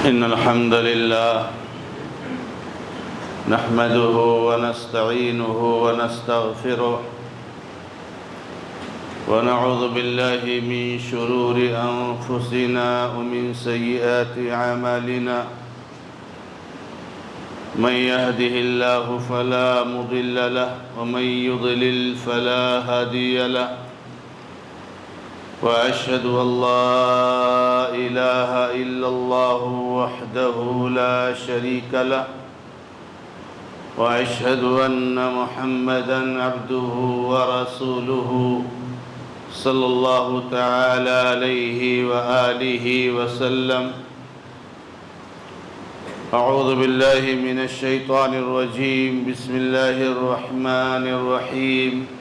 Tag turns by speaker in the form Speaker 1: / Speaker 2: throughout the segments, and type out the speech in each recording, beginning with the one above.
Speaker 1: إن الحمد لله نحمده ونستعينه ونستغفره ونعوذ بالله من شرور أنفسنا ومن سيئات أعمالنا من يهده الله فلا مضل له ومن يضلل فلا هادي له وأشهد أن لا إله إلا الله وحده لا شريك له وأشهد أن محمدًا عبده ورسوله صلى الله تعالى عليه وآله وسلم. أعوذ بالله من الشيطان الرجيم. بسم الله الرحمن الرحيم.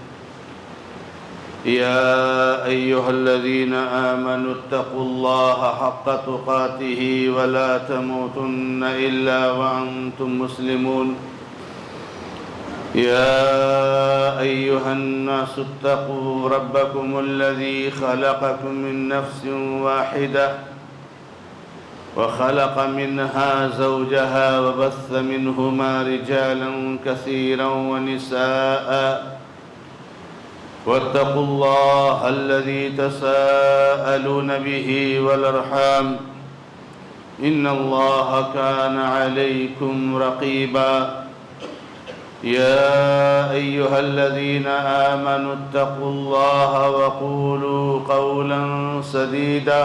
Speaker 1: يا أيها الذين آمنوا اتقوا الله حق تقاته ولا تموتن إلا وأنتم مسلمون. يا أيها الناس اتقوا ربكم الذي خلقكم من نفس واحدة وخلق منها زوجها وبث منهما رجالا كثيرا ونساء واتقوا الله الذي تساءلون به والأرحام إن الله كان عليكم رقيبا. يا أيها الذين آمنوا اتقوا الله وقولوا قولا سديدا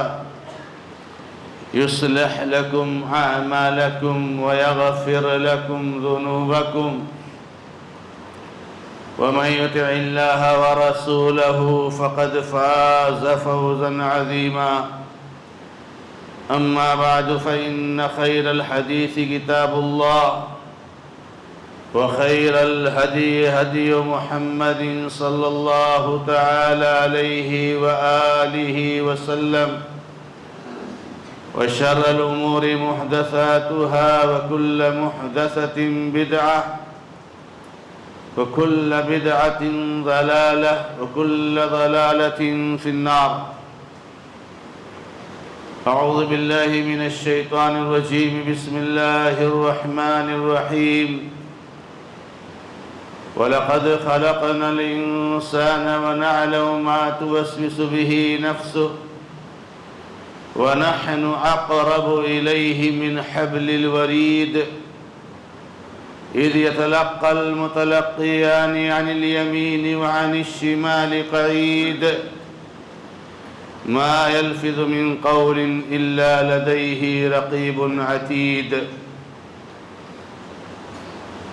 Speaker 1: يصلح لكم أعمالكم ويغفر لكم ذنوبكم ومن يطع الله ورسوله فقد فاز فوزا عظيما. أما بعد فإن خير الحديث كتاب الله وخير الهدي هدي محمد صلى الله تعالى عليه وآله وسلم وشر الأمور محدثاتها وكل محدثة بدعة وكل بدعة ضلالة وكل ضلالة في النار. أعوذ بالله من الشيطان الرجيم. بسم الله الرحمن الرحيم. ولقد خلقنا الإنسان ونعلم ما توسوس به نفسه ونحن أقرب إليه من حبل الوريد إذ يتلقى المتلقيان عن اليمين وعن الشمال قعيد ما يلفظ من قول إلا لديه رقيب عتيد.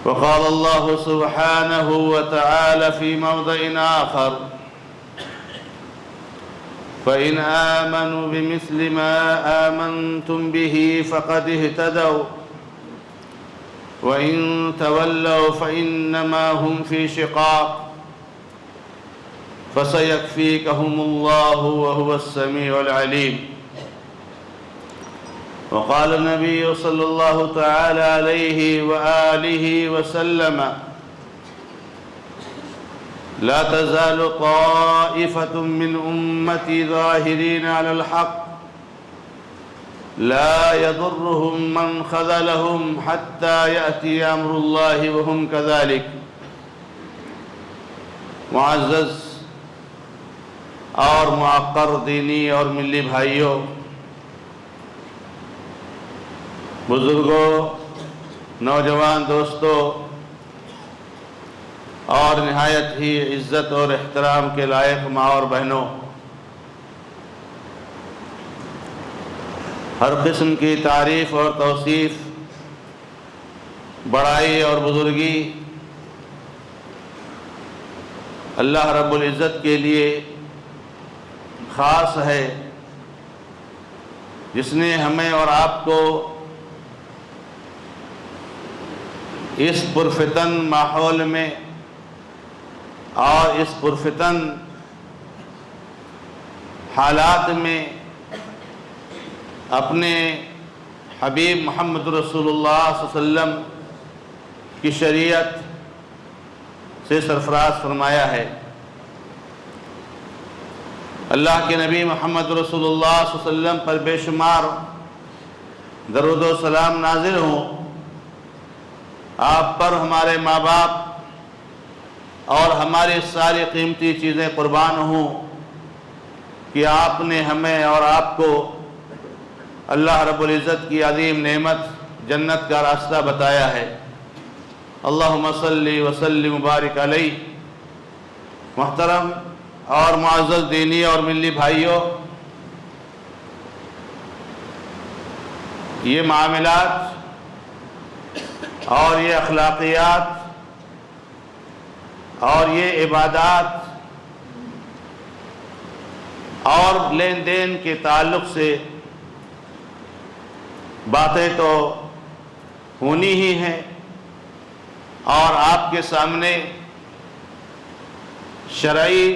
Speaker 1: وقال الله سبحانه وتعالى في موضع آخر فإن آمنوا بمثل ما آمنتم به فقد اهتدوا وإن تولوا فإنما هم في شقاق فسيكفيكهم الله وهو السميع العليم. وقال النبي صلى الله تعالى عليه وآله وسلم لا تزال طائفة من أمتي ظاهرين على الحق لا يضرهم من خذلهم حتى يأتي أمر الله وهم كذلك. معزز اور معقر دینی اور ملی بھائیوں، بزرگوں، نوجوان دوستوں اور نہایت ہی عزت اور احترام کے لائق ماں اور بہنوں، ہر قسم کی تعریف اور توصیف، بڑائی اور بزرگی اللہ رب العزت کے لیے خاص ہے، جس نے ہمیں اور آپ کو اس پرفتن ماحول میں اور اس پرفتن حالات میں اپنے حبیب محمد رسول اللہ صلی اللہ علیہ وسلم کی شریعت سے سرفراز فرمایا ہے۔ اللہ کے نبی محمد رسول اللہ صلی اللہ علیہ وسلم پر بے شمار درود و سلام نازل ہوں آپ پر، ہمارے ماں باپ اور ہماری ساری قیمتی چیزیں قربان ہوں کہ آپ نے ہمیں اور آپ کو اللہ رب العزت کی عظیم نعمت جنت کا راستہ بتایا ہے۔ اللہم صلی وسلم مبارک علیہ۔ محترم اور معزز دینی اور ملی بھائیوں، یہ معاملات اور یہ اخلاقیات اور یہ عبادات اور لین دین کے تعلق سے باتیں تو ہونی ہی ہیں، اور آپ کے سامنے شرعی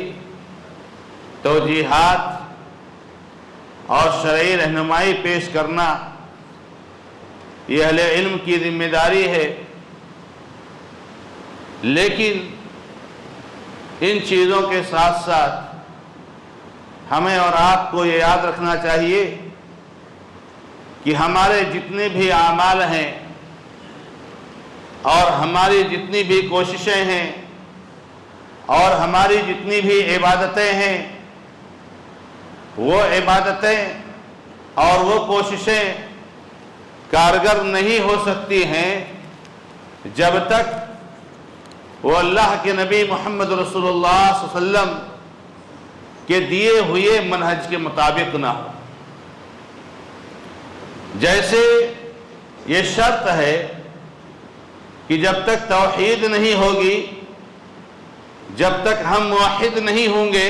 Speaker 1: توجیحات اور شرعی رہنمائی پیش کرنا یہ اہل علم کی ذمہ داری ہے، لیکن ان چیزوں کے ساتھ ساتھ ہمیں اور آپ کو یہ یاد رکھنا چاہیے کہ ہمارے جتنے بھی اعمال ہیں اور ہماری جتنی بھی کوششیں ہیں اور ہماری جتنی بھی عبادتیں ہیں، وہ عبادتیں اور وہ کوششیں کارگر نہیں ہو سکتی ہیں جب تک وہ اللہ کے نبی محمد رسول اللہ صلی اللہ علیہ وسلم کے دیے ہوئے منہج کے مطابق نہ ہو۔ جیسے یہ شرط ہے کہ جب تک توحید نہیں ہوگی، جب تک ہم موحد نہیں ہوں گے،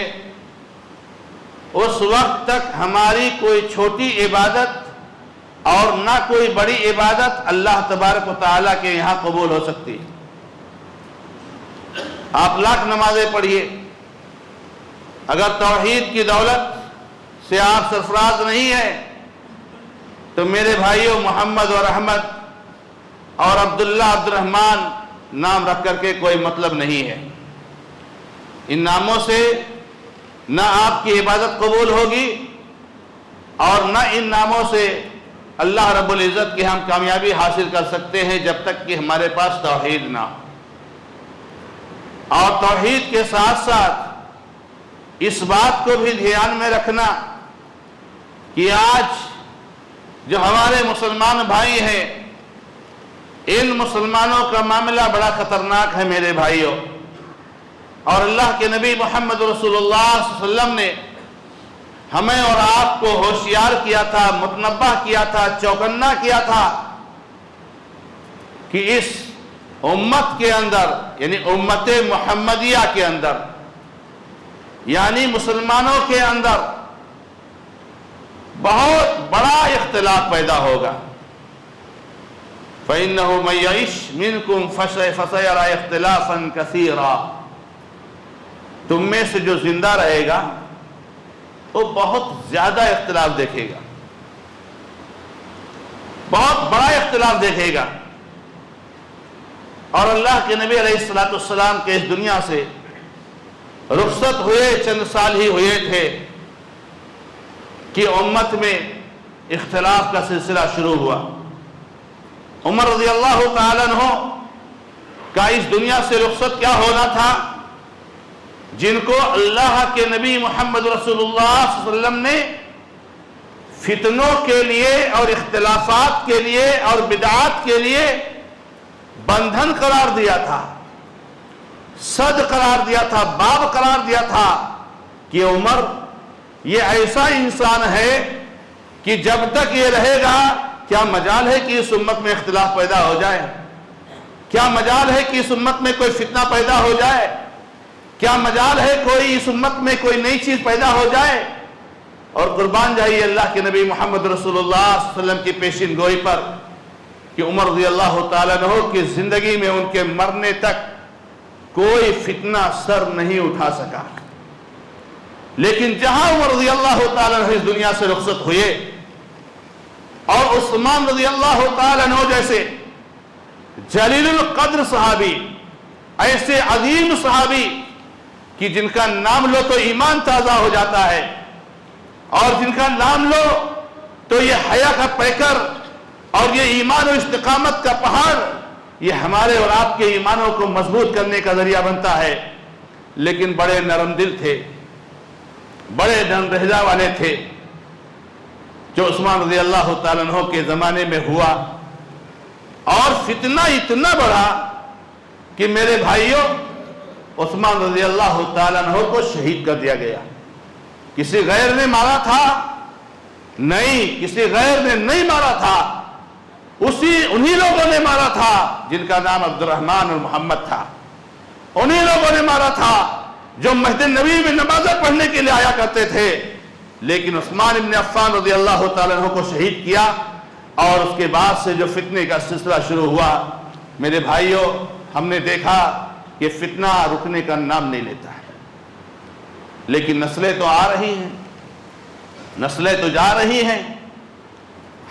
Speaker 1: اس وقت تک ہماری کوئی چھوٹی عبادت اور نہ کوئی بڑی عبادت اللہ تبارک و تعالیٰ کے یہاں قبول ہو سکتی ہے۔ آپ لاکھ نمازیں پڑھیے، اگر توحید کی دولت سے آپ سرفراز نہیں ہیں تو میرے بھائیوں، محمد اور احمد اور عبداللہ عبد الرحمن نام رکھ کر کے کوئی مطلب نہیں ہے۔ ان ناموں سے نہ آپ کی عبادت قبول ہوگی اور نہ ان ناموں سے اللہ رب العزت کی ہم کامیابی حاصل کر سکتے ہیں جب تک کہ ہمارے پاس توحید نہ ہو۔ اور توحید کے ساتھ ساتھ اس بات کو بھی دھیان میں رکھنا کہ آج جو ہمارے مسلمان بھائی ہیں، ان مسلمانوں کا معاملہ بڑا خطرناک ہے میرے بھائیوں، اور اللہ کے نبی محمد رسول اللہ صلی اللہ علیہ وسلم نے ہمیں اور آپ کو ہوشیار کیا تھا، متنبہ کیا تھا، چوکنا کیا تھا کہ اس امت کے اندر، یعنی امت محمدیہ کے اندر، یعنی مسلمانوں کے اندر بہت بڑا اختلاف پیدا ہوگا۔ فَإِنَّهُ مَن يَعِشْ مِنْكُمْ فَسَيَرَىٰ اخْتِلَافًا كَثِيرًا۔ تم میں سے جو زندہ رہے گا وہ بہت زیادہ اختلاف دیکھے گا، بہت بڑا اختلاف دیکھے گا۔ اور اللہ کے نبی علیہ السلام کے اس دنیا سے رخصت ہوئے چند سال ہی ہوئے تھے کہ امت میں اختلاف کا سلسلہ شروع ہوا۔ عمر رضی اللہ تعالیٰ عنہ کا اس دنیا سے رخصت کیا ہونا تھا، جن کو اللہ کے نبی محمد رسول اللہ صلی اللہ علیہ وسلم نے فتنوں کے لیے اور اختلافات کے لیے اور بدعات کے لیے بندھن قرار دیا تھا، صد قرار دیا تھا، باب قرار دیا تھا کہ عمر یہ ایسا انسان ہے کہ جب تک یہ رہے گا کیا مجال ہے کہ اس امت میں اختلاف پیدا ہو جائے، کیا مجال ہے کہ اس امت میں کوئی فتنہ پیدا ہو جائے، کیا مجال ہے کوئی اس امت میں کوئی نئی چیز پیدا ہو جائے۔ اور قربان جائیے اللہ کے نبی محمد رسول اللہ صلی اللہ علیہ وسلم کی پیشین گوئی پر کہ عمر رضی اللہ تعالیٰ عنہ کی زندگی میں ان کے مرنے تک کوئی فتنہ سر نہیں اٹھا سکا، لیکن جہاں عمر رضی اللہ تعالیٰ عنہ اس دنیا سے رخصت ہوئے اور عثمان رضی اللہ تعالیٰ عنہ جیسے جلیل القدر صحابی، ایسے عظیم صحابی کہ جن کا نام لو تو ایمان تازہ ہو جاتا ہے، اور جن کا نام لو تو یہ حیا کا پیکر اور یہ ایمان و استقامت کا پہاڑ یہ ہمارے اور آپ کے ایمانوں کو مضبوط کرنے کا ذریعہ بنتا ہے. لیکن بڑے نرم دل تھے، بڑے نرم لہجہ والے تھے، جو عثمان رضی اللہ تعالیٰ عنہ کے زمانے میں ہوا. اور فتنہ اتنا بڑا کہ میرے بھائیوں عثمان رضی اللہ تعالیٰ عنہ کو شہید کر دیا گیا. کسی غیر نے مارا تھا؟ نہیں، کسی غیر نے نہیں مارا تھا، انہی لوگوں نے مارا تھا جن کا نام عبد الرحمن اور محمد تھا. انہی لوگوں نے مارا تھا جو مسجد نبی میں نمازیں پڑھنے کے لیے آیا کرتے تھے. لیکن عثمان ابن عفان رضی اللہ تعالیٰ عنہ کو شہید کیا. اور اس کے بعد سے جو فتنے کا سلسلہ شروع ہوا، میرے بھائیوں ہم نے دیکھا کہ فتنہ رکنے کا نام نہیں لیتا ہے. لیکن نسلیں تو آ رہی ہیں، نسلیں تو جا رہی ہیں.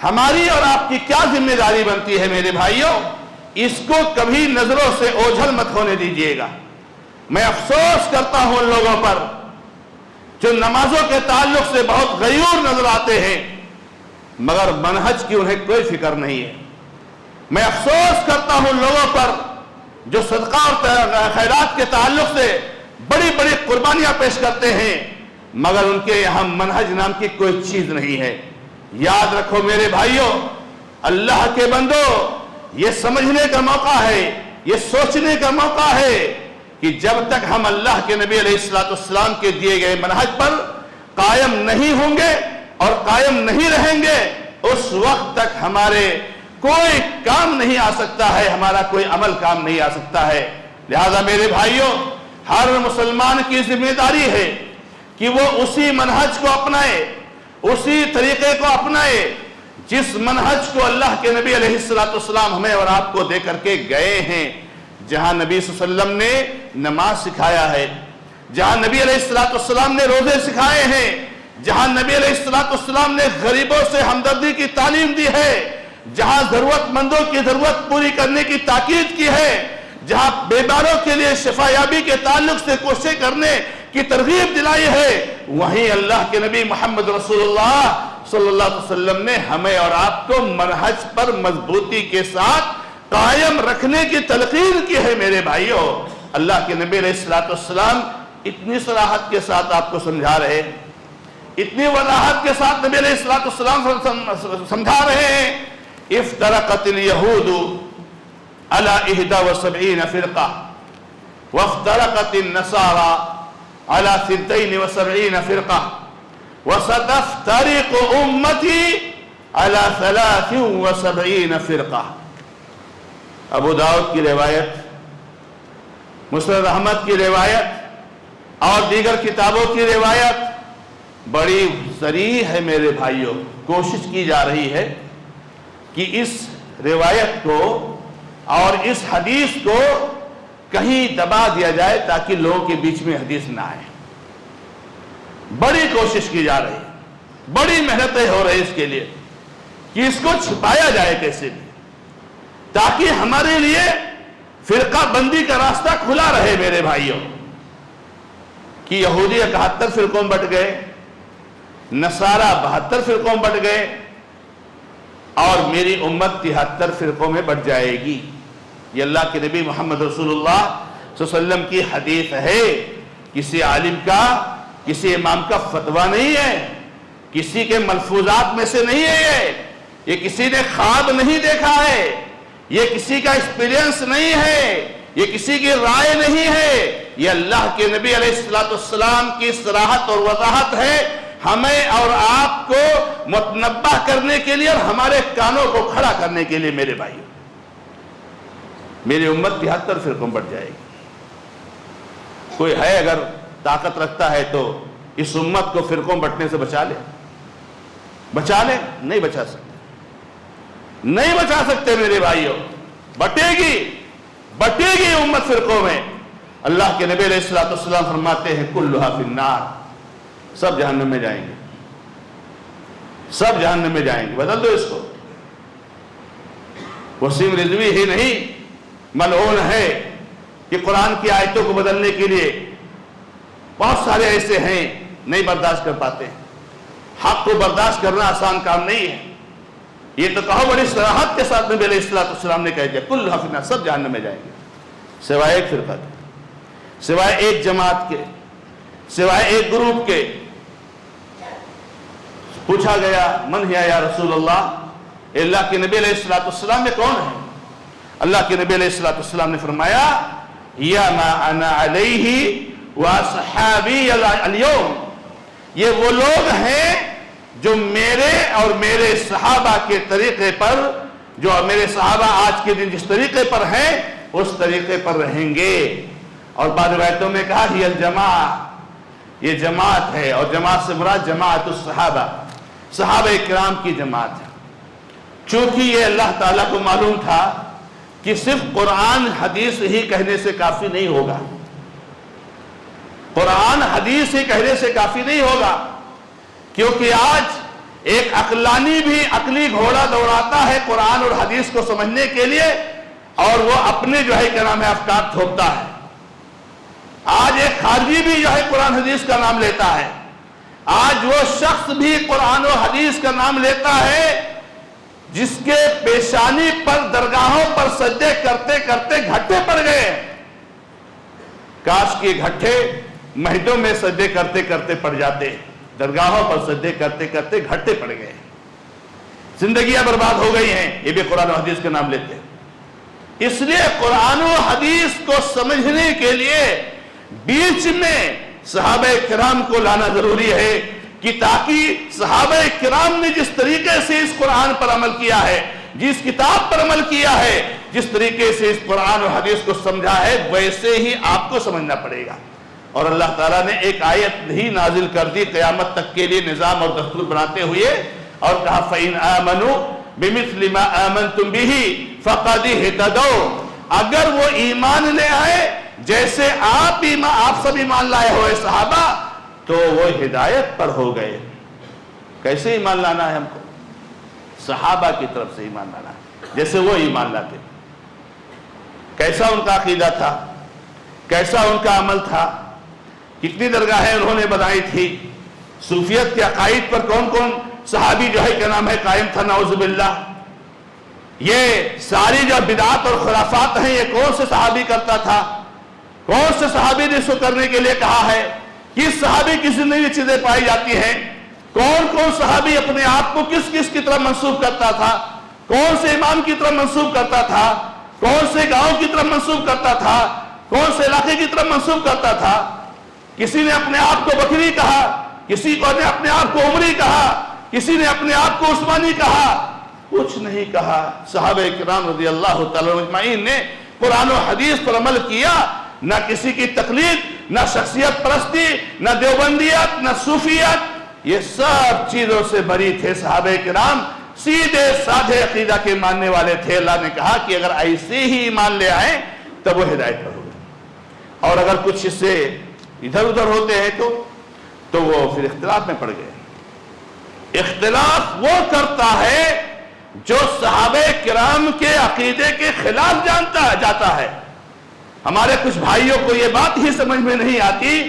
Speaker 1: ہماری اور آپ کی کیا ذمہ داری بنتی ہے میرے بھائیوں؟ اس کو کبھی نظروں سے اوجھل مت ہونے دیجئے گا. میں افسوس کرتا ہوں ان لوگوں پر جو نمازوں کے تعلق سے بہت غیور نظر آتے ہیں مگر منہج کی انہیں کوئی فکر نہیں ہے. میں افسوس کرتا ہوں ان لوگوں پر جو صدقہ اور خیرات کے تعلق سے بڑی بڑی قربانیاں پیش کرتے ہیں مگر ان کے یہاں منہج نام کی کوئی چیز نہیں ہے. یاد رکھو میرے بھائیوں، اللہ کے بندو، یہ سمجھنے کا موقع ہے، یہ سوچنے کا موقع ہے کہ جب تک ہم اللہ کے نبی علیہ السلام کے دیے گئے منہج پر قائم نہیں ہوں گے اور قائم نہیں رہیں گے اس وقت تک ہمارے کوئی کام نہیں آ سکتا ہے، ہمارا کوئی عمل کام نہیں آ سکتا ہے. لہذا میرے بھائیوں ہر مسلمان کی ذمہ داری ہے کہ وہ اسی منہج کو اپنائے، اسی طریقے کو اپنائے جس منہج کو اللہ کے نبی علیہ السلام ہمیں اور آپ کو دے کر کے گئے ہیں. جہاں نبی صلی اللہ علیہ وسلم نے نماز سکھایا ہے، جہاں نبی علیہ السلام نے روزے سکھائے ہیں، جہاں نبی علیہ السلام نے غریبوں سے ہمدردی کی تعلیم دی ہے، جہاں ضرورت مندوں کی ضرورت پوری کرنے کی تاکید کی ہے، جہاں بیماروں کے لیے شفا یابی کے تعلق سے کوشش کرنے کی ترغیب دلائی ہے، وہیں اللہ کے نبی محمد رسول اللہ صلی اللہ علیہ وسلم نے ہمیں اور آپ کو منہج پر مضبوطی کے ساتھ قائم رکھنے کی تلقین کی ہے. میرے بھائیوں اللہ کے نبی علیہ السلام اتنی صراحت کے ساتھ آپ کو سمجھا رہے ہیں، اتنی وضاحت کے ساتھ نبی علیہ السلام سمجھا رہے ہیں. افترقت اليہود على 71 فرقہ وافترقت النصارى على 72 فرقہ وستفترق امتی على 73 فرقہ. ابو داؤد کی روایت، مسند احمد کی روایت اور دیگر کتابوں کی روایت بڑی صریح ہے. میرے بھائیوں کوشش کی جا رہی ہے کہ اس روایت کو اور اس حدیث کو کہیں دبا دیا جائے تاکہ لوگوں کے بیچ میں حدیث نہ آئے. بڑی کوشش کی جا رہی ہے، بڑی محنتیں ہو رہی اس کے لیے کہ اس کو چھپایا جائے کیسے بھی تاکہ ہمارے لیے فرقہ بندی کا راستہ کھلا رہے. میرے بھائیوں کہ یہودی 71 فرقوں میں بٹ گئے، نصارہ 72 فرقوں میں بٹ گئے اور میری امت 73 فرقوں میں بٹ جائے گی. یہ اللہ کے نبی محمد رسول اللہ صلی اللہ علیہ وسلم کی حدیث ہے. کسی عالم کا، کسی امام کا فتویٰ نہیں ہے، کسی کے ملفوظات میں سے نہیں ہے. یہ کسی نے خواب نہیں دیکھا ہے، یہ کسی کا ایکسپیرینس نہیں ہے، یہ کسی کی رائے نہیں ہے. یہ اللہ کے نبی علیہ السلام کی صراحت اور وضاحت ہے ہمیں اور آپ کو متنبہ کرنے کے لیے اور ہمارے کانوں کو کھڑا کرنے کے لیے. میرے بھائیوں میری امت 73 فرقوں بٹ جائے گی. کوئی ہے اگر طاقت رکھتا ہے تو اس امت کو فرقوں بٹنے سے بچا لے. بچا لے؟ نہیں بچا سکتے، نہیں بچا سکتے. میرے بھائیوں بٹے گی امت فرقوں میں. اللہ کے نبی علیہ السلام فرماتے ہیں کلھا فی النار، سب جہنم میں جائیں گے، سب جہنم میں جائیں گے. بدل دو اس کو. وسیم رضوی ہی نہیں ملعون ہے کہ قرآن کی آیتوں کو بدلنے کے لیے بہت سارے ایسے ہیں نہیں برداشت کر پاتے. حق کو برداشت کرنا آسان کام نہیں ہے. یہ تو کہو بڑی صراحت کے ساتھ نبی علیہ السلام نے کہہ دیا کل حفظنا، سب جہنم میں جائیں گے سوائے ایک فرقہ کے، سوائے ایک جماعت کے، سوائے ایک گروپ کے۔ پوچھا گیا من ہیا یا رسول اللہ، اللہ کے نبی علیہ السلام میں کون ہے؟ اللہ کے نبی علیہ السلام نے فرمایا یا ما انا علیہ واصحابی اليوم، یہ وہ لوگ ہیں جو میرے اور میرے صحابہ کے طریقے پر، جو میرے صحابہ آج کے دن جس طریقے پر ہیں اس طریقے پر رہیں گے۔ اور بعض روایتوں میں کہا ہی الجماع، یہ جماعت ہے، اور جماعت سے مراد جماعت الصحابہ، صحابہ کرام کی جماعت ہے۔ چونکہ یہ اللہ تعالیٰ کو معلوم تھا کہ صرف قرآن حدیث ہی کہنے سے کافی نہیں ہوگا، قرآن حدیث ہی کہنے سے کافی نہیں ہوگا، کیونکہ آج ایک عقلانی بھی عقلی گھوڑا دوڑاتا ہے قرآن اور حدیث کو سمجھنے کے لیے، اور وہ اپنے جو ہے کیا نام ہے افکار تھوپتا ہے۔ آج ایک خارجی بھی جو ہے قرآن حدیث کا نام لیتا ہے، آج وہ شخص بھی قرآن و حدیث کا نام لیتا ہے جس کے پیشانی پر درگاہوں پر سجدے کرتے کرتے گھٹے پڑ گئے۔ کاش کے گھٹے مسجدوں میں سجدے کرتے کرتے پڑ جاتے، درگاہوں پر سجدے کرتے کرتے گھٹے پڑ گئے، زندگیاں برباد ہو گئی ہیں، یہ بھی قرآن و حدیث کا نام لیتے ہیں۔ اس لیے قرآن و حدیث کو سمجھنے کے لیے بیچ میں صحابہ کرام کو لانا ضروری ہے، کہ تاکہ صحابہ کرام نے جس طریقے سے اس قرآن پر عمل کیا ہے، جس کتاب پر عمل کیا ہے، جس طریقے سے اس قرآن و حدیث کو سمجھا ہے، ویسے ہی آپ کو سمجھنا پڑے گا۔ اور اللہ تعالیٰ نے ایک آیت ہی نازل کر دی قیامت تک کے لیے نظام اور دستور بناتے ہوئے، اور کہا فَإِنْ آمَنُوا بِمِثْلِ مَا آمَنْتُمْ بِهِ فَقَدِ اهْتَدَوْا، اگر وہ ایمان لے آئے جیسے آپ سب ایمان لائے ہوئے صحابہ، تو وہ ہدایت پر ہو گئے۔ کیسے ایمان لانا ہے ہم کو؟ صحابہ کی طرف سے ایمان لانا ہے، جیسے وہ ایمان لاتے۔ کیسا ان کا عقیدہ تھا، کیسا ان کا عمل تھا، کتنی درگاہیں انہوں نے بنائی تھی، صوفیت کے عقائد پر کون کون صحابی جو ہے کیا نام ہے قائم تھا، نعوذ باللہ۔ یہ ساری جو بدعات اور خرافات ہیں یہ کون سے صحابی کرتا تھا، کون سے صحابی نے اس کو کرنے کے لیے کہا ہے، کس صحابی کی زندگی میں چیزیں پائی جاتی ہیں، کون کون صحابی اپنے آپ کو کس کس کی طرف منسوب کرتا تھا، کون سے امام کی طرف منسوب کرتا تھا، کون سے گاؤں کی طرف منسوب کرتا تھا، کون سے علاقے کی طرف منسوب کرتا تھا۔ کسی نے اپنے آپ کو بکری کہا، کسی نے اپنے آپ کو عمری کہا، کسی نے اپنے آپ کو عثمانی کہا، کچھ نہیں کہا۔ صحابہ کرام رضی اللہ تعالی اجمعین نے قرآن و حدیث پر عمل کیا، نہ کسی کی تقلید، نہ شخصیت پرستی، نہ دیوبندیت، نہ صوفیت، یہ سب چیزوں سے بری تھے صحابہ کرام، سیدھے سادھے عقیدہ کے ماننے والے تھے۔ اللہ نے کہا کہ اگر ایسے ہی ایمان لے آئیں تب وہ ہدایت پر ہوگا، اور اگر کچھ حصے ادھر ادھر ہوتے ہیں تو وہ پھر اختلاف میں پڑ گئے۔ اختلاف وہ کرتا ہے جو صحابہ کرام کے عقیدے کے خلاف جاتا ہے۔ ہمارے کچھ بھائیوں کو یہ بات ہی سمجھ میں نہیں آتی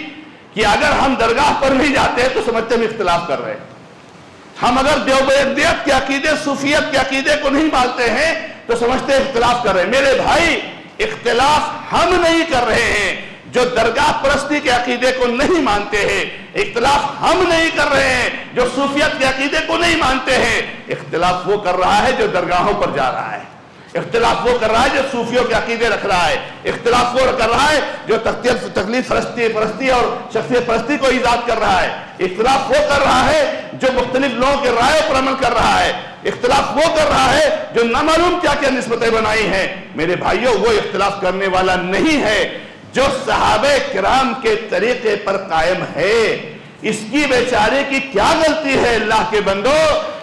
Speaker 1: کہ اگر ہم درگاہ پر نہیں جاتے تو سمجھتے ہم اختلاف کر رہے ہیں، ہم اگر دیوبندیت کے عقیدے، صوفیت کے عقیدے کو نہیں مانتے ہیں تو سمجھتے اختلاف کر رہے ہیں۔ میرے بھائی، اختلاف ہم نہیں کر رہے ہیں جو درگاہ پرستی کے عقیدے کو نہیں مانتے ہیں، اختلاف ہم نہیں کر رہے ہیں جو صوفیت کے عقیدے کو نہیں مانتے ہیں، اختلاف وہ کر رہا ہے جو درگاہوں پر جا رہا ہے، اختلاف وہ کر رہا ہے جو صوفیوں کے عقیدے رکھ رہا ہے، اختلاف وہ کر رہا ہے جو تقلید پرستی اور شخصیت پرستی کو ایجاد کر رہا ہے، اختلاف وہ کر رہا ہے جو مختلف لوگوں کے رائے پر عمل کر رہا ہے، اختلاف وہ کر رہا ہے جو نامعلوم کیا کیا نسبتیں بنائی ہیں۔ میرے بھائیوں، وہ اختلاف کرنے والا نہیں ہے جو صحابہ کرام کے طریقے پر قائم ہے۔ اس کی بیچارے کی کیا غلطی ہے اللہ کے بندو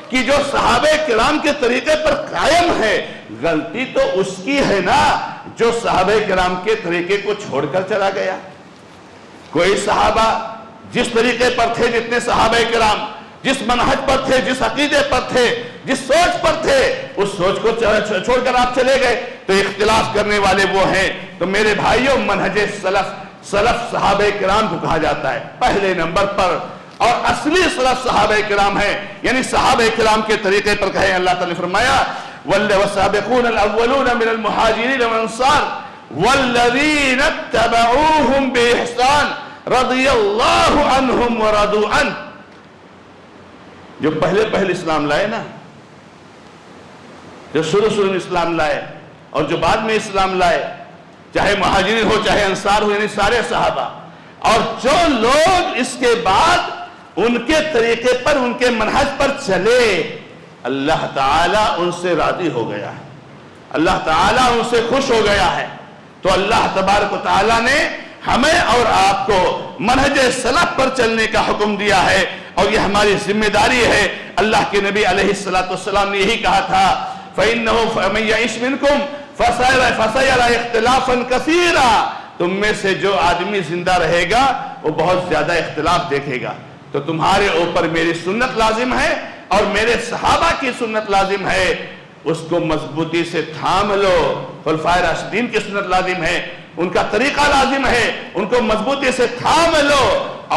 Speaker 1: کہ جو صحابہ کرام کے طریقے پر قائم ہے، غلطی تو اس کی ہے نا جو صحابہ کرام کے طریقے کو چھوڑ کر چلا گیا۔ کوئی صحابہ جس طریقے پر تھے، جتنے صحابہ کرام جس منہج پر تھے، جس عقیدے پر تھے، جس سوچ پر تھے، اس سوچ کو چھوڑ کر آپ چلے گئے تو اختلاف کرنے والے وہ ہیں۔ تو میرے بھائیوں، منہج سلف صحابہ کرام کو کہا جاتا ہے پہلے نمبر پر، اور اصلی سلف صحابہ کرام ہیں، یعنی صحابہ کرام کے طریقے پر کہیں۔ اللہ تعالیٰ نے فرمایا والسابقون الاولون من المہاجرین والانصار والذین اتبعوہم باحسان رضی اللہ عنہم ورضوا عنہ۔ جو پہلے اسلام لائے نا، جو شروع میں اسلام لائے اور جو بعد میں اسلام لائے، چاہے مہاجرین ہو چاہے انصار ہو، یعنی سارے صحابہ، اور جو لوگ اس کے بعد ان کے طریقے پر ان کے منہج پر چلے، اللہ تعالیٰ ان سے راضی ہو گیا ہے، اللہ تعالیٰ ان سے خوش ہو گیا ہے۔ تو اللہ تبارک و تعالیٰ نے ہمیں اور آپ کو منہج سلف پر چلنے کا حکم دیا ہے، اور یہ ہماری ذمہ داری ہے۔ اللہ کے نبی علیہ السلام نے یہی کہا تھا فَإِنَّهُ فَمَن يَعِشْ مِنْكُمْ فَسَيَرَى اخْتِلَافًا كَثِيرًا، تم میں سے جو آدمی زندہ رہے گا وہ بہت زیادہ اختلاف دیکھے گا۔ تو تمہارے اوپر میری سنت لازم ہے اور میرے صحابہ کی سنت لازم ہے، اس کو مضبوطی سے تھام لو۔ خلفائے راشدین کی سنت لازم ہے، ان کا طریقہ لازم ہے، ان کو مضبوطی سے تھام لو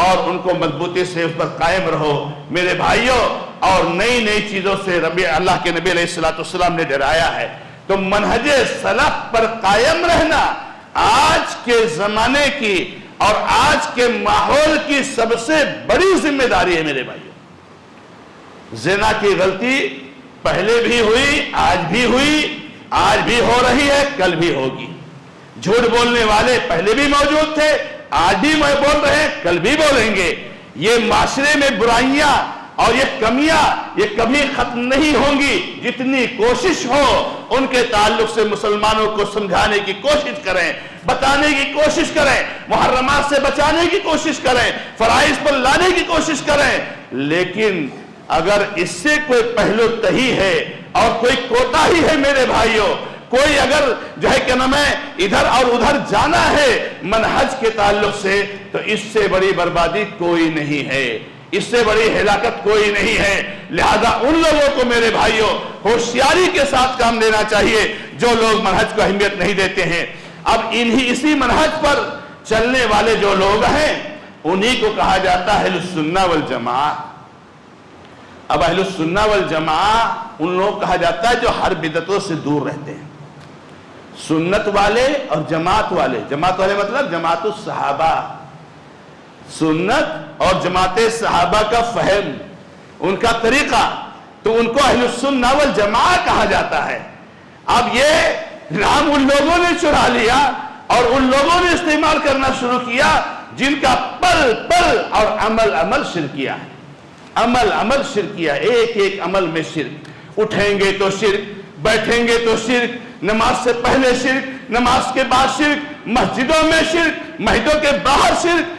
Speaker 1: اور ان کو مضبوطی سے اس پر قائم رہو میرے بھائیوں۔ اور نئی چیزوں سے اللہ کے نبی علیہ السلام نے ڈرایا ہے۔ تو منہج سلف پر قائم رہنا آج کے زمانے کی اور آج کے ماحول کی سب سے بڑی ذمہ داری ہے میرے بھائیوں۔ زنا کی غلطی پہلے بھی ہوئی، آج بھی ہوئی، آج بھی ہو رہی ہے، کل بھی ہوگی۔ جھوٹ بولنے والے پہلے بھی موجود تھے، آج بھی بول رہے ہیں، کل بھی بولیں گے۔ یہ معاشرے میں برائیاں اور یہ کمیاں یہ کبھی ختم نہیں ہوں گی۔ جتنی کوشش ہو ان کے تعلق سے مسلمانوں کو سمجھانے کی کوشش کریں، بتانے کی کوشش کریں، محرمات سے بچانے کی کوشش کریں، فرائض پر لانے کی کوشش کریں۔ لیکن اگر اس سے کوئی پہلو تہی ہے اور کوئی کوتاہی ہے میرے بھائیوں، کوئی اگر جو ہے کہ نام ہے ادھر اور ادھر جانا ہے منہج کے تعلق سے، تو اس سے بڑی بربادی کوئی نہیں ہے، اس سے بڑی ہلاکت کوئی نہیں ہے۔ لہذا ان لوگوں کو میرے بھائیوں ہوشیاری کے ساتھ کام لینا چاہیے جو لوگ منہج کو اہمیت نہیں دیتے ہیں۔ اب اسی منہج پر چلنے والے جو لوگ ہیں انہی کو کہا جاتا ہے اہل السنہ والجماعہ۔ اب اہل السنہ والجماعہ ان لوگ کہا جاتا ہے جو ہر بدعتوں سے دور رہتے ہیں، سنت والے اور جماعت والے۔ جماعت والے مطلب جماعت الصحابہ، سنت اور جماعت صحابہ کا فہم، ان کا طریقہ، تو ان کو اہل السنہ والجماعہ کہا جاتا ہے۔ اب یہ نام ان لوگوں نے چرا لیا اور ان لوگوں نے استعمال کرنا شروع کیا جن کا پل پل اور عمل شرکیہ ہے، عمل شرکیہ، ایک عمل میں شرک۔ اٹھیں گے تو شرک، بیٹھیں گے تو شرک، نماز سے پہلے شرک، نماز کے بعد شرک، مسجدوں میں شرک، مسجدوں کے باہر شرک،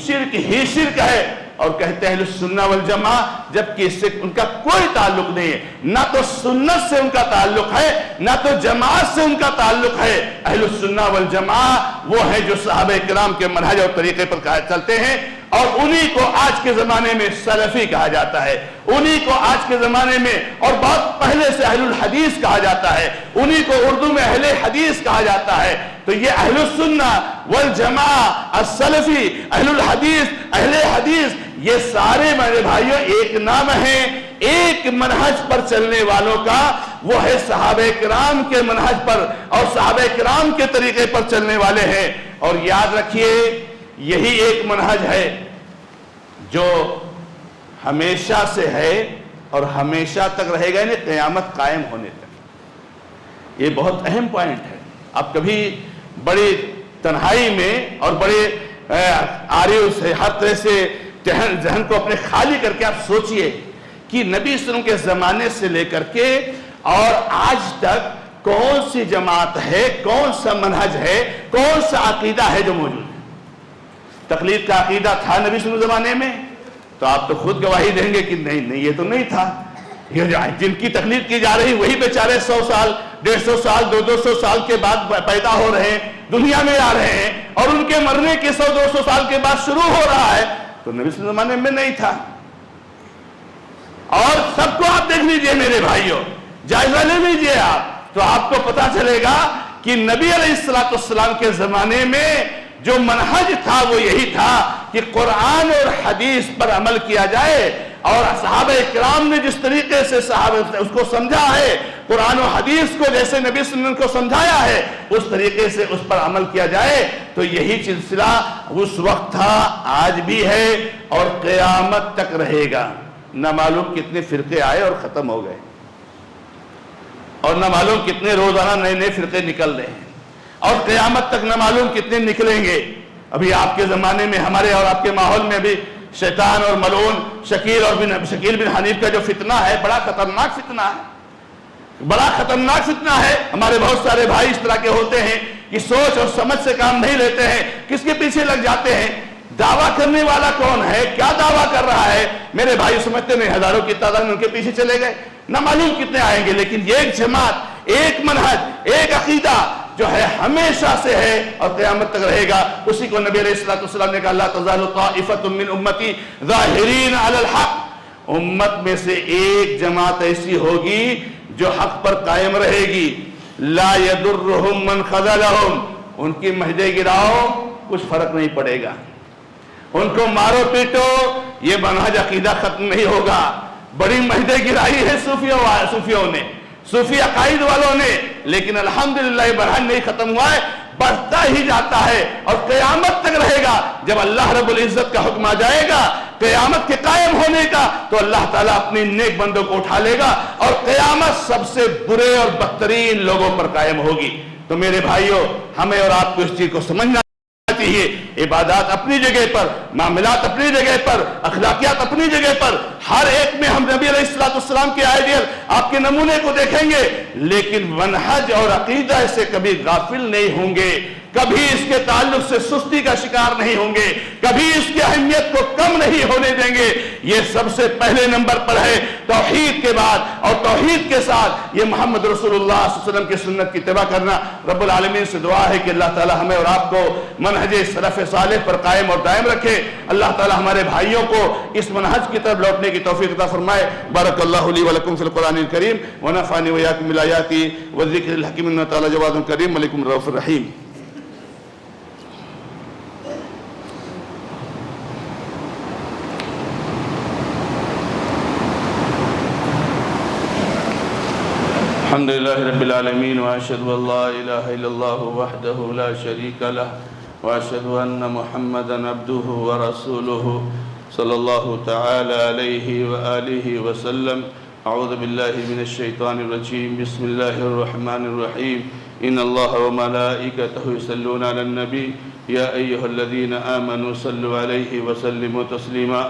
Speaker 1: شرک ہی شرک ہے۔ اور کہتے ہیں اہل السنہ والجماعہ، جبکہ اس سے ان کا کوئی تعلق نہیں ہے، نہ تو سنت سے ان کا تعلق ہے نہ تو جماعت سے ان کا تعلق ہے۔ اہل السنہ والجماعہ وہ ہیں جو صحابہ کرام کے منہج اور طریقے پر چلتے ہیں، اور انہی کو آج کے زمانے میں سلفی کہا جاتا ہے، انہی کو آج کے زمانے میں اور بہت پہلے سے اہل الحدیث کہا جاتا ہے، انہی کو اردو میں اہل حدیث کہا جاتا ہے۔ تو یہ اہل السنہ والجماعہ، السلفی، اہل الحدیث، اہل حدیث، یہ سارے میرے بھائیوں ایک نام ہے، ایک منہج پر چلنے والوں کا، وہ ہے صحابہ کرام کے منہج پر اور صحابہ کرام کے طریقے پر چلنے والے ہیں۔ اور یاد رکھیے یہی ایک منہج ہے جو ہمیشہ سے ہے اور ہمیشہ تک رہے گا، یعنی قیامت قائم ہونے تک۔ یہ بہت اہم پوائنٹ ہے۔ اب کبھی بڑی تنہائی میں اور بڑے آریوں سے ہر طرح سے ذہن کو اپنے خالی کر کے آپ سوچئے کہ نبی صلی اللہ علیہ وسلم کے زمانے سے لے کر کے اور آج تک کون سی جماعت ہے، کون سا منہج ہے، کون سا عقیدہ ہے جو موجود ہے۔ تقلید کا عقیدہ تھا نبی صلی اللہ علیہ وسلم زمانے میں، تو آپ تو خود گواہی دیں گے کہ نہیں یہ تو نہیں تھا۔ جن کی تقلید کی جا رہی وہی بیچارے 100 سال 150 سال 200 سال کے بعد پیدا ہو رہے ہیں، دنیا میں آ رہے ہیں، اور ان کے مرنے کے 100-200 سال کے بعد شروع ہو رہا ہے، تو نبی صلی اللہ علیہ وسلم زمانے میں نہیں تھا۔ اور سب کو آپ دیکھ لیجئے میرے بھائیوں، جائزہ لے لیجئے آپ، تو آپ کو پتا چلے گا کہ نبی علیہ السلام کے زمانے میں جو منہج تھا وہ یہی تھا کہ قرآن اور حدیث پر عمل کیا جائے، اور صحابہ اکرام نے جس طریقے سے صحابہ اس کو سمجھا ہے، قرآن و حدیث کو جیسے نبی صلی اللہ علیہ وسلم کو سمجھایا ہے اس طریقے سے اس پر عمل کیا جائے، تو یہی سلسلہ اس وقت تھا، آج بھی ہے اور قیامت تک رہے گا۔ نہ معلوم کتنے فرقے آئے اور ختم ہو گئے، اور نہ معلوم کتنے روزانہ نئے نئے فرقے نکل رہے ہیں، اور قیامت تک نہ معلوم کتنے نکلیں گے۔ ابھی آپ کے زمانے میں، ہمارے اور آپ کے ماحول میں بھی شیطان اور ملعون شکیل بن حنیف کا جو فتنہ ہے، بڑا خطرناک فتنہ ہے، بڑا خطرناک فتنہ ہے۔ ہمارے بہت سارے بھائی اس طرح کے ہوتے ہیں کہ سوچ اور سمجھ سے کام نہیں لیتے ہیں، کس کے پیچھے لگ جاتے ہیں۔ دعویٰ کرنے والا کون ہے، کیا دعویٰ کر رہا ہے، میرے بھائی سمجھتے نہیں، ہزاروں کی تعداد میں ان کے پیچھے چلے گئے، نہ معلوم کتنے آئیں گے، لیکن یہ ایک جماعت، ایک منہج، ایک عقیدہ جو ہے ہمیشہ سے ہے اور قیامت تک رہے گا، اسی کو نبی علیہ السلام نے کہا لا تزال طائفۃ من امتی ظاہرین علی الحق، امت میں سے ایک جماعت ایسی ہوگی جو حق پر قائم رہے گی، لا یضرہم من خذلہم، ان کی مہدے گراؤ کچھ فرق نہیں پڑے گا، ان کو مارو پیٹو یہ منہج عقیدہ ختم نہیں ہوگا۔ بڑی مہدے گرائی ہے صوفیوں نے، صوفی عقائد والوں نے، لیکن الحمدللہ یہ برہن نہیں ختم ہوا ہے، بڑھتا ہی جاتا ہے اور قیامت تک رہے گا۔ جب اللہ رب العزت کا حکم آ جائے گا قیامت کے قائم ہونے کا، تو اللہ تعالیٰ اپنی نیک بندوں کو اٹھا لے گا اور قیامت سب سے برے اور بدترین لوگوں پر قائم ہوگی۔ تو میرے بھائیوں، ہمیں اور آپ کو اس چیز کو سمجھنا چاہیے، عبادات اپنی جگہ پر، معاملات اپنی جگہ پر، اخلاقیات اپنی جگہ پر، ہر ایک میں ہم نبی علیہ السلام کے آئیڈیل، آپ کے نمونے کو دیکھیں گے، لیکن منہج اور عقیدہ سے کبھی غافل نہیں ہوں گے، کبھی اس کے تعلق سے سستی کا شکار نہیں ہوں گے، کبھی اس کی اہمیت کو کم نہیں ہونے دیں گے۔ یہ سب سے پہلے نمبر پر ہے، توحید کے بعد اور توحید کے ساتھ یہ محمد رسول اللہ صلی اللہ علیہ وسلم کی سنت کی اتباع کرنا۔ رب العالمین سے دعا ہے کہ اللہ تعالی ہمیں اور آپ کو منہج سلف صالح پر قائم اور دائم رکھے، اللہ تعالی ہمارے بھائیوں کو اس منہج کی طرف لوٹنے کی توفیق عطا فرمائے۔ بارک اللہ لی ولکم فی القرآن الکریم ونفعنی وإیاکم بالآیات والذکر الحکیم، انہ تعالی جواد کریم ملکم الرؤوف الرحیم۔ الحمد للہ رب العالمین، واشہد ان لا الہ الا اللہ وحدہ لا شریک لہ، واشہد ان محمدا عبدہ ورسولہ صلی اللہ تعالی علیہ وآلہ وسلم۔ اعوذ باللہ من الشیطان الرجیم، بسم اللہ الرحمن الرحیم، ان اللہ وملائکتہ یصلون علی النبی یا ایہا الذین آمنوا صلوا علیہ وسلموا تسلیما۔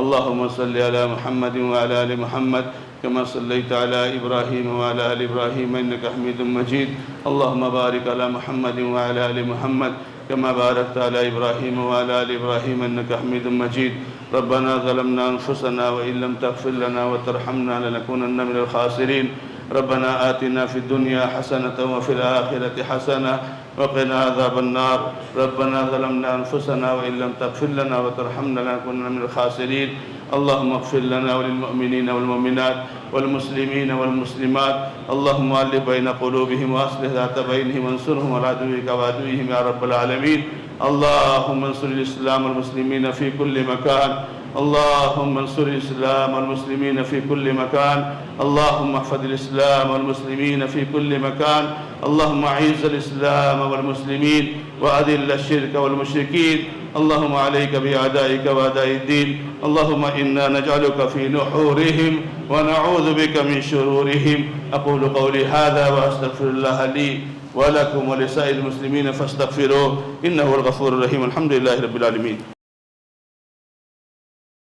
Speaker 1: اللہم صلی علی محمد وعلی آل محمد كما صليت على إبراهيم وعلى آل إبراهيم إنك حميد مجيد، اللهم بارك على محمد وعلى آل محمد كما باركت على إبراهيم وعلى آل إبراهيم إنك حميد مجيد۔ ربنا ظلمنا أنفسنا وإن لم تغفر لنا وترحمنا لنكونن من الخاسرين۔ ربنا آتنا في الدنيا حسنة وفي الآخرة حسنة وقنا عذاب النار۔ ربنا ظلمنا أنفسنا وإن لم تغفر لنا وترحمنا لنكونن من الخاسرين۔ اللهم اغفر لنا وللمؤمنين والمؤمنات والمسلمين والمسلمات، اللهم ألف بين قلوبهم وأصلح ذات بينهم وانصرهم على عدوك وعدوهم يا رب العالمين۔ اللهم انصر الإسلام والمسلمين في كل مكان، اللهم انصر الإسلام والمسلمين في كل مكان، اللهم احفظ الإسلام والمسلمين في كل مكان، اللهم أعز الإسلام والمسلمين وأذل الشرك والمشركين، اللهم عليك بأعدائك وأعداء الدين، اللهم إنا نجعلك في نحورهم ونعوذ بك من شرورهم۔ أقول قولي هذا وأستغفر الله لي ولكم ولسائر المسلمين فاستغفروه إنه هو الغفور الرحيم، الحمد لله رب العالمين۔